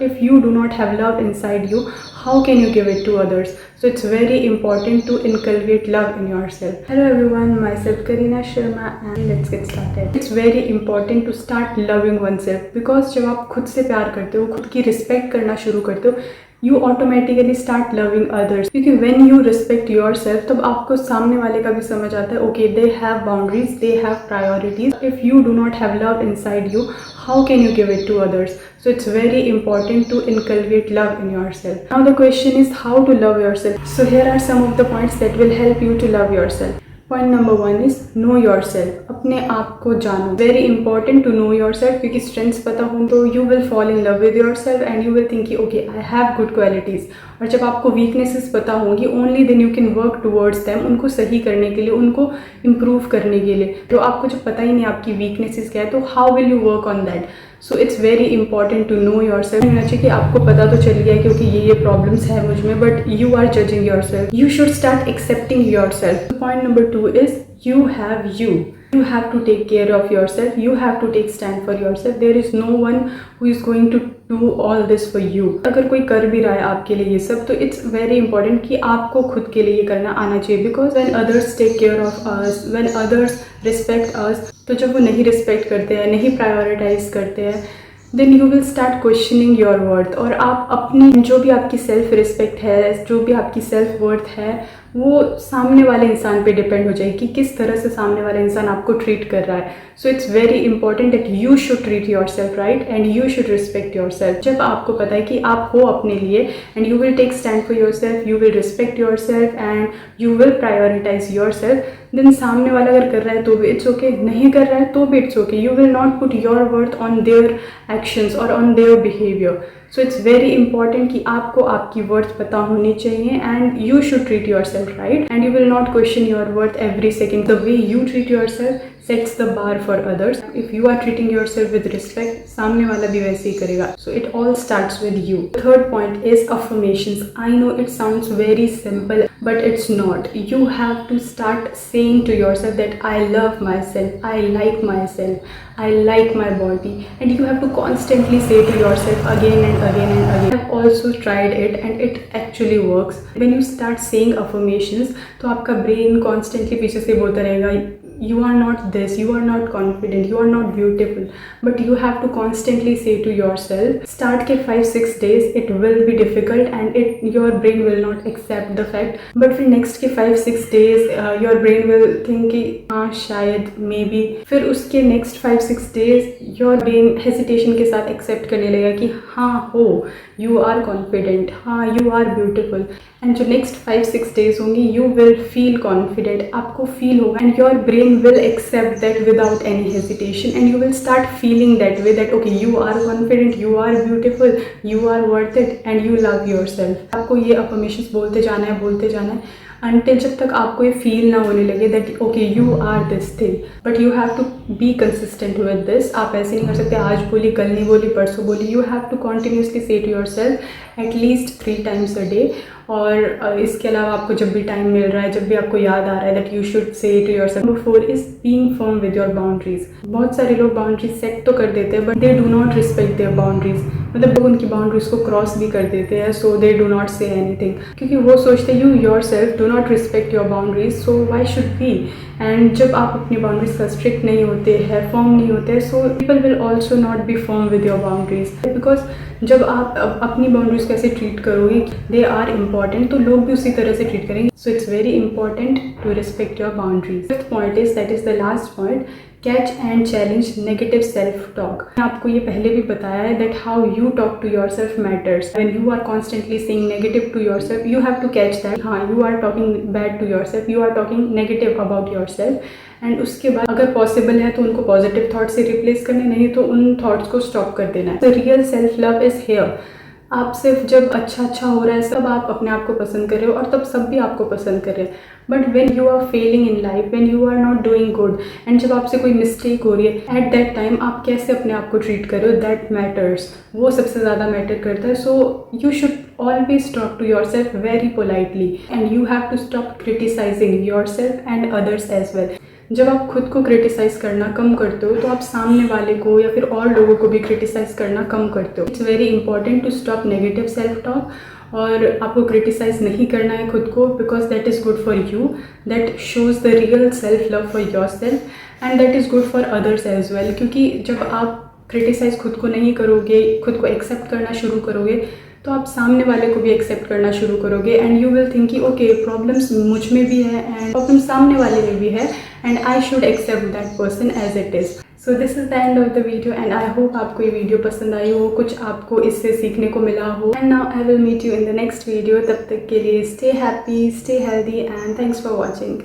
If you do not have love inside you, how can you give it to others? So it's very important to inculcate love in yourself. Hello everyone, myself Karina Sharma and let's get started. It's very important to start loving oneself because जब आप खुद से प्यार करते हो, खुद की respect करना शुरू करते हो, you automatically start loving others. क्योंकि when you respect yourself, तब आपको सामने वाले का भी समझ आता है, okay, they have boundaries, they have priorities. If you do not have love inside you, how can you give it to others? So it's very important to inculcate love in yourself. Now the question is how to love yourself. So here are some of the points that will help you to love yourself. Point number 1 is know yourself. अपने आप को जानो. Very important to know yourself क्योंकि strengths पता हो तो you will fall in love with yourself and you will think कि okay I have good qualities. और जब आपको वीकनेसेस पता होंगी only then you can work towards them, उनको सही करने के लिए, उनको इम्प्रूव करने के लिए. तो आपको जब पता ही नहीं आपकी वीकनेसेस क्या है तो how will you work on that. So it's very important to know yourself. होना चाहिए कि आपको पता तो चल गया क्योंकि ये प्रॉब्लम्स है मुझ में, but you are judging yourself. You should start accepting yourself. Point number 2 is you have you. You have to take care of yourself. You have to take stand for yourself. There is no one who is going to do all this for you. अगर कोई कर भी रहा है आपके लिए ये सब तो it's very important कि आपको खुद के लिए ये करना आना चाहिए. Because when others take care of us, when others respect us, तो जब वो नहीं रिस्पेक्ट करते हैं, नहीं प्रायोरिटाइज करते हैं, then you will start questioning your worth. और आप अपनी जो भी आपकी सेल्फ रिस्पेक्ट है, जो भी आपकी सेल्फ वर्थ है, वो सामने वाले इंसान पे डिपेंड हो जाएगी कि किस तरह से सामने वाला इंसान आपको ट्रीट कर रहा है. So it's very important that you should treat yourself right and you should respect yourself. जब आपको पता है कि आप हो अपने लिए and you will take stand for yourself, you will respect yourself and you will prioritise yourself, then सामने वाला अगर कर रहा है तो भी इट्स ओके, नहीं कर रहा है तो भी it's okay. You will not put your worth on their actions और on their behaviour. So it's very important कि आपको आपकी वर्थ पता होनी चाहिए and you should treat yourself right and you will not question your worth every second. The way you treat yourself sets the bar for others. If you are treating yourself with respect, सामने वाला भी वैसे ही करेगा. So it all starts with you. The third point is affirmations. I know it sounds very simple, but it's not. You have to start saying to yourself that I love myself, I like myself, I like my body, and you have to constantly say to yourself again and again and again. I have also tried it and it actually works. When you start saying affirmations, तो आपका brain constantly पीछे से बोलता रहेगा you are not this, you are not confident, you are not beautiful, but you have to constantly say to yourself. Start के 5-6 days it will be difficult and your brain will not accept the fact, but फिर next के 5-6 days your brain will think कि हाँ शायद maybe. फिर उसके next 5-6 days your brain hesitation के साथ accept करने लगेगा कि हाँ हो, you are confident, हाँ you are beautiful. एंड जो नेक्स्ट 5-6 days होंगी यू विल फील कॉन्फिडेंट, आपको फील होगा and your brain will accept that without any hesitation and you will start feeling that way that okay you are confident, you are beautiful, you are worth it and you love yourself. आपको ये affirmations बोलते जाना है until जब तक आपको ये feel ना होने लगे that okay you are this thing. But you have to be consistent with this. आप ऐसे नहीं कर सकते आज बोली कल नहीं बोली परसों बोली. You have to continuously say to yourself at least 3 times a day. और इसके अलावा आपको जब भी टाइम मिल रहा है, जब भी आपको याद आ रहा है that you should say to yourself. Number 4 is being firm with your boundaries. बहुत सारे लोग बाउंड्रीज सेट तो कर देते हैं but they do not respect their boundaries. मतलब लोग उनकी बाउंड्रीज को क्रॉस भी कर देते हैं. So they do not say anything क्योंकि वो सोचते you yourself do not respect your boundaries, so why should be. And जब आप अपनी बाउंड्रीज का स्ट्रिक्ट नहीं होते हैं, फर्म नहीं होते हैं, so people will also not be firm with your boundaries. Because जब आप अपनी बाउंड्रीज कैसे ट्रीट करोगे, दे आर इम्पॉर्टेंट, तो लोग भी उसी तरह से ट्रीट करेंगे. So it's very important to respect your boundaries. Fifth point is that is the last point, catch and challenge negative self talk. आपको ये पहले भी बताया है that how you talk to yourself matters. When you are constantly saying negative to yourself you have to catch that हाँ you are talking bad to yourself, you are talking negative about yourself. And उसके बाद अगर possible है तो उनको positive thought से replace करने, नहीं तो उन थॉट्स को स्टॉप कर देना है. The real self love is here. आप सिर्फ जब अच्छा हो रहा है सब आप अपने आप को पसंद कर रहे हो और तब सब भी आपको पसंद कर रहे हैं. But when you are failing in life, when you are not doing good and जब आपसे कोई मिस्टेक हो रही है एट दैट टाइम आप कैसे अपने आप को ट्रीट कर रहे हो, दैट मैटर्स. वो सबसे ज़्यादा मैटर करता है. So you should always talk to yourself very politely and you have to stop criticizing yourself and others as well. जब आप खुद को क्रिटिसाइज़ करना कम करते हो तो आप सामने वाले को या फिर और लोगों को भी क्रिटिसाइज़ करना कम करते हो. It's very important to stop negative self talk. और आपको क्रिटिसाइज़ नहीं करना है खुद को, because that is good for you. That shows the real self love for yourself and that is good for others as well. क्योंकि जब आप क्रिटिसाइज़ खुद को नहीं करोगे, खुद को एक्सेप्ट करना शुरू करोगे, तो आप सामने वाले को भी एक्सेप्ट करना शुरू करोगे एंड यू विल थिंक कि ओके, प्रॉब्लम्स मुझ में भी है एंड प्रॉब्लम सामने वाले में भी है and I should accept that person as it is. So this is the end of the video and I hope आपको ये वीडियो पसंद आई हो, कुछ आपको इससे सीखने को मिला हो. And now I will meet you in the next video. तब तक के लिए stay happy, stay healthy and thanks for watching.